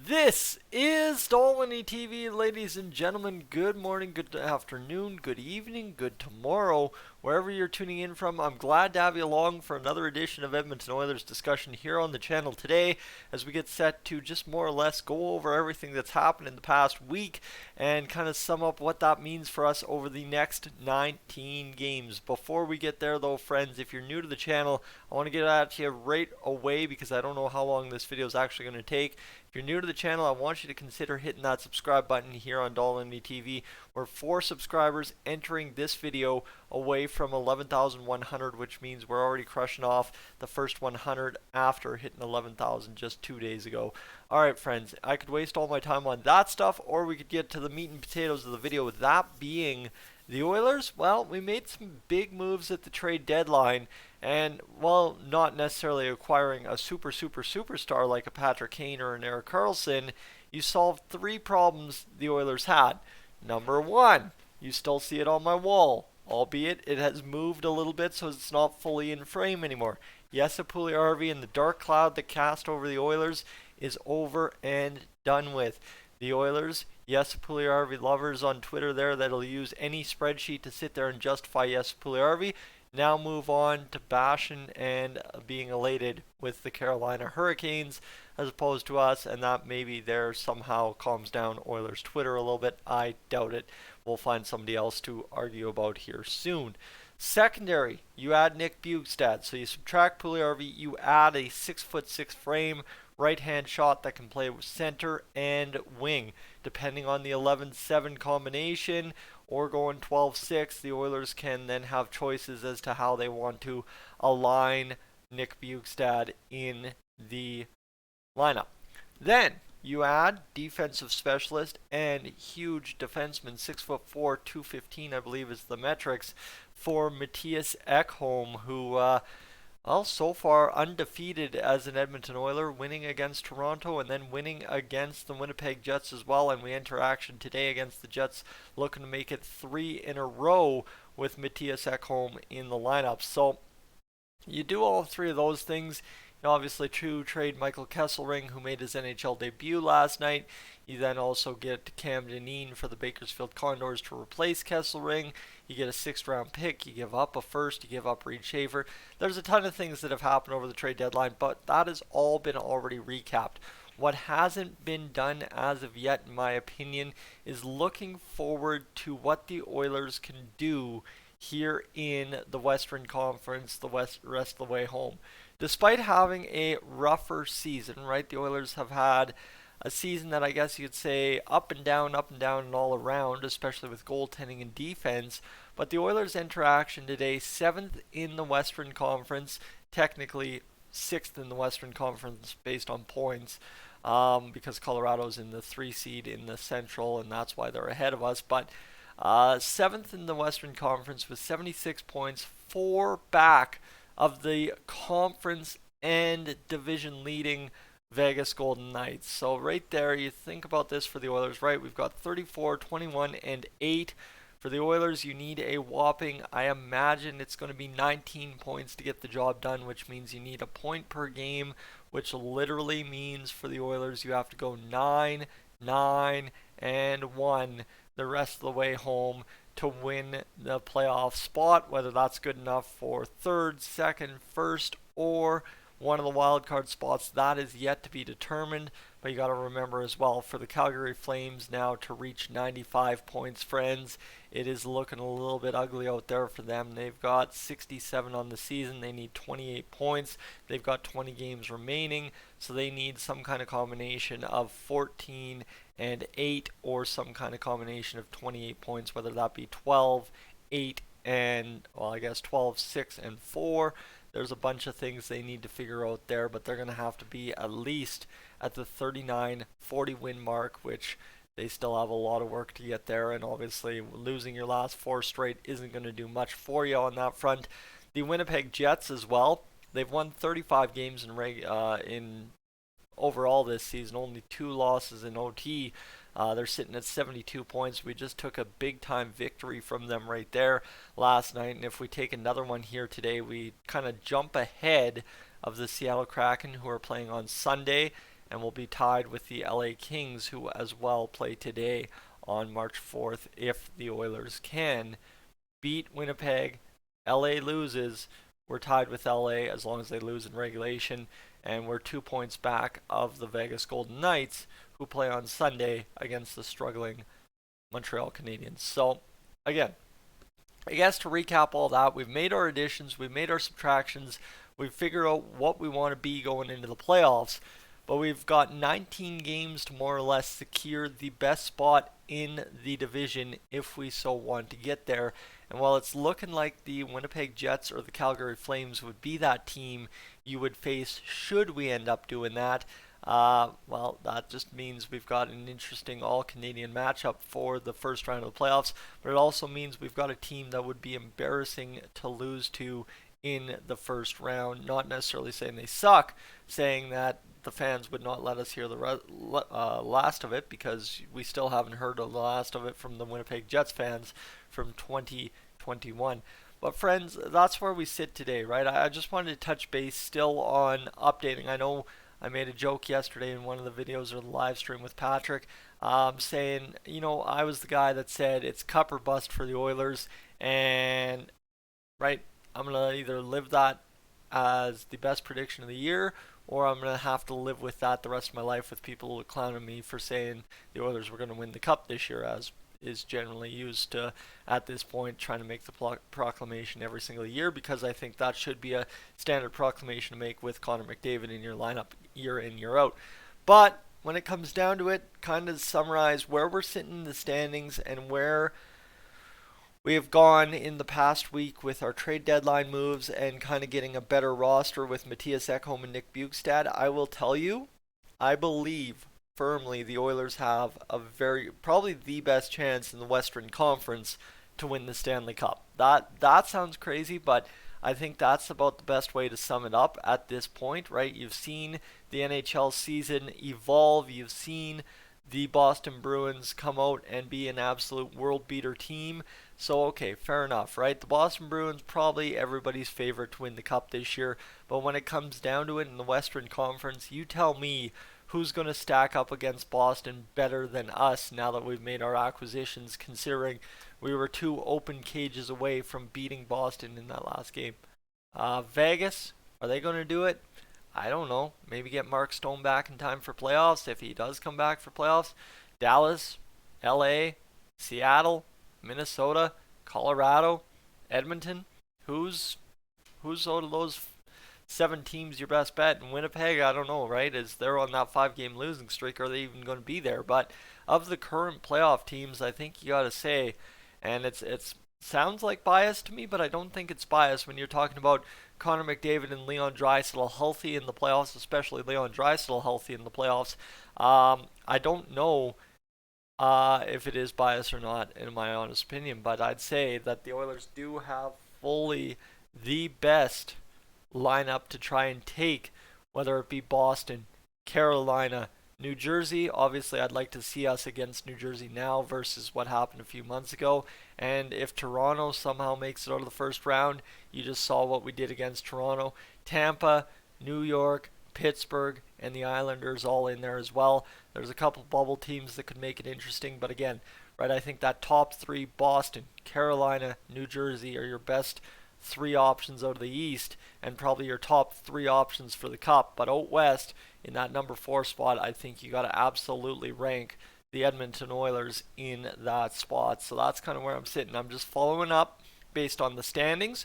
This is Dolwini TV, ladies and gentlemen. Good morning, good afternoon, good evening, good tomorrow, wherever you're tuning in from. I'm glad to have you along for another edition of Edmonton Oilers discussion here on the channel today, as we get set to just more or less go over everything that's happened in the past week and kind of sum up what that means for us over the next 19 games. Before we get there, though, friends, if you're new to the channel, I want to get at you right away because I don't know how long this video is actually going to take. If you're new to the channel, I want you to consider hitting that subscribe button here on Dolwini TV. We're 4 subscribers entering this video away from 11,100, which means we're already crushing off the first 100 after hitting 11,000 just 2 days ago. Alright, friends, I could waste all my time on that stuff, or we could get to the meat and potatoes of the video, that being the Oilers. Well, we made some big moves at the trade deadline, and while not necessarily acquiring a superstar like a Patrick Kane or an Erik Karlsson, you solved 3 problems the Oilers had. Number 1, you still see it on my wall, albeit it has moved a little bit so it's not fully in frame anymore. Jesse Puljujärvi and the dark cloud that cast over the Oilers is over and done with. The Oilers, Jesse Puljujärvi lovers on Twitter there that'll use any spreadsheet to sit there and justify Jesse Puljujärvi, now move on to bashing and being elated with the Carolina Hurricanes as opposed to us, and that maybe there somehow calms down Oilers Twitter a little bit. I doubt it. We'll find somebody else to argue about here soon. Secondary, you add Nick Bjugstad. So you subtract Puljujärvi, you add a 6'6" frame, right-hand shot that can play with center and wing. Depending on the 11-7 combination or going 12-6, the Oilers can then have choices as to how they want to align Nick Bjugstad in the lineup. Then you add defensive specialist and huge defenseman, 6'4", 215, I believe is the metrics, for Mattias Ekholm, who well, so far undefeated as an Edmonton Oiler, winning against Toronto and then winning against the Winnipeg Jets as well. And we enter action today against the Jets, looking to make it 3 in a row with Mattias Ekholm in the lineup. So you do all 3 of those things. You obviously trade Michael Kesselring, who made his NHL debut last night. You then also get Cam Dineen for the Bakersfield Condors to replace Kesselring. You get a 6th round pick. You give up a first. You give up Reed Schaefer. There's a ton of things that have happened over the trade deadline, but that has all been already recapped. What hasn't been done as of yet, in my opinion, is looking forward to what the Oilers can do here in the Western Conference the rest of the way home. Despite having a rougher season, right? The Oilers have had a season that I guess you could say up and down, and all around, especially with goaltending and defense. But the Oilers enter action today, 7th in the Western Conference, technically 6th in the Western Conference based on points, because Colorado's in the 3 seed in the Central, and that's why they're ahead of us. But 7th in the Western Conference with 76 points, 4 back of the conference and division leading Vegas Golden Knights. So right there, you think about this for the Oilers, right? We've got 34, 21, and 8. For the Oilers, you need a whopping, I imagine it's going to be 19 points to get the job done, which means you need a point per game, which literally means for the Oilers you have to go 9, 9, and 1 the rest of the way home to win the playoff spot, whether that's good enough for 3rd, 2nd, 1st, or one of the wild card spots. That is yet to be determined, but you got to remember as well, for the Calgary Flames now to reach 95 points, friends, it is looking a little bit ugly out there for them. They've got 67 on the season. They need 28 points. They've got 20 games remaining, so they need some kind of combination of 14 and 8 or some kind of combination of 28 points, whether that be 12, 8, and, well, I guess 12, 6, and 4. There's a bunch of things they need to figure out there, but they're going to have to be at least at the 39-40 win mark, which they still have a lot of work to get there, and obviously losing your last 4 straight isn't going to do much for you on that front. The Winnipeg Jets as well, they've won 35 games in overall this season, only 2 losses in OT. They're sitting at 72 points. We just took a big time victory from them right there last night, and if we take another one here today, we kind of jump ahead of the Seattle Kraken, who are playing on Sunday, and will be tied with the LA Kings, who as well play today on March 4th. If the Oilers can beat Winnipeg, LA loses, we're tied with LA as long as they lose in regulation, and we're 2 points back of the Vegas Golden Knights, who play on Sunday against the struggling Montreal Canadiens. So, again, I guess to recap all that, we've made our additions, we've made our subtractions, we've figured out what we want to be going into the playoffs, but we've got 19 games to more or less secure the best spot in the division if we so want to get there. And while it's looking like the Winnipeg Jets or the Calgary Flames would be that team you would face should we end up doing that, well, that just means we've got an interesting all-Canadian matchup for the first round of the playoffs, but it also means we've got a team that would be embarrassing to lose to in the first round. Not necessarily saying they suck, saying that the fans would not let us hear the last of it, because we still haven't heard of the last of it from the Winnipeg Jets fans from 2021. But friends, that's where we sit today, right? I just wanted to touch base still on updating. I know I made a joke yesterday in one of the videos or the live stream with Patrick, saying, I was the guy that said it's cup or bust for the Oilers, and right, I'm going to either live that as the best prediction of the year, or I'm going to have to live with that the rest of my life, with people clowning me for saying the Oilers were going to win the cup this year, as is generally used to, at this point, trying to make the proclamation every single year, because I think that should be a standard proclamation to make with Connor McDavid in your lineup year in, year out. But when it comes down to it, kind of summarize where we're sitting in the standings and where we have gone in the past week with our trade deadline moves and kind of getting a better roster with Matthias Ekholm and Nick Bjugstad. I will tell you, I believe firmly the Oilers have probably the best chance in the Western Conference to win the Stanley Cup. That sounds crazy, but I think that's about the best way to sum it up at this point, right? You've seen the NHL season evolve. You've seen the Boston Bruins come out and be an absolute world beater team. So, okay, fair enough, right? The Boston Bruins, probably everybody's favorite to win the cup this year. But when it comes down to it in the Western Conference, you tell me who's going to stack up against Boston better than us now that we've made our acquisitions, considering we were 2 open cages away from beating Boston in that last game. Vegas, are they going to do it? I don't know. Maybe get Mark Stone back in time for playoffs, if he does come back for playoffs. Dallas, LA, Seattle, Minnesota, Colorado, Edmonton. Who's out of those 7 teams your best bet? And Winnipeg, I don't know, right? Is they're on that 5-game losing streak? Are they even going to be there? But of the current playoff teams, I think you got to say, and it's sounds like bias to me, but I don't think it's bias when you're talking about Connor McDavid and Leon Draisaitl healthy in the playoffs, especially Leon Draisaitl healthy in the playoffs. I don't know if it is bias or not, in my honest opinion, but I'd say that the Oilers do have fully the best lineup to try and take, whether it be Boston, Carolina, New Jersey. Obviously, I'd like to see us against New Jersey now versus what happened a few months ago. And if Toronto somehow makes it out of the first round, you just saw what we did against Toronto. Tampa, New York, Pittsburgh, and the Islanders all in there as well. There's a couple bubble teams that could make it interesting, but again, right, I think that top 3, Boston, Carolina, New Jersey, are your best 3 options out of the East, and probably your top 3 options for the Cup. But out West, in that number 4 spot, I think you got to absolutely rank the Edmonton Oilers in that spot. So that's kind of where I'm sitting. I'm just following up based on the standings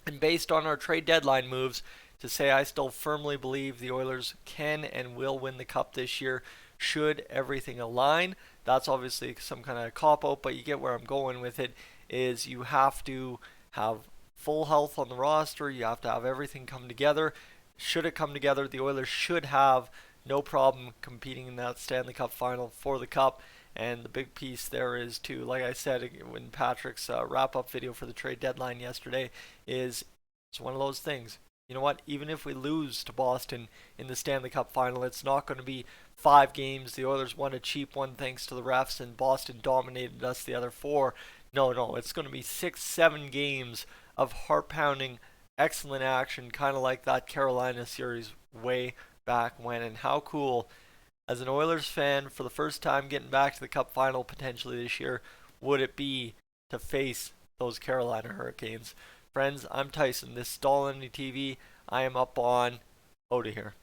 and based on our trade deadline moves to say I still firmly believe the Oilers can and will win the Cup this year should everything align. That's obviously some kind of cop-out, but you get where I'm going with it, is you have to have full health on the roster. You have to have everything come together. Should it come together, the Oilers should have no problem competing in that Stanley Cup final for the Cup. And the big piece there is to, like I said in Patrick's wrap-up video for the trade deadline yesterday, is it's one of those things. You know what? Even if we lose to Boston in the Stanley Cup final, it's not going to be 5 games. The Oilers won a cheap one thanks to the refs, and Boston dominated us the other 4. No, it's going to be 6-7 games of heart-pounding, excellent action, kind of like that Carolina series way back when, and how cool, as an Oilers fan, for the first time getting back to the Cup final potentially this year, would it be to face those Carolina Hurricanes? Friends, I'm Tyson. This is Stall TV. I am up on out of here.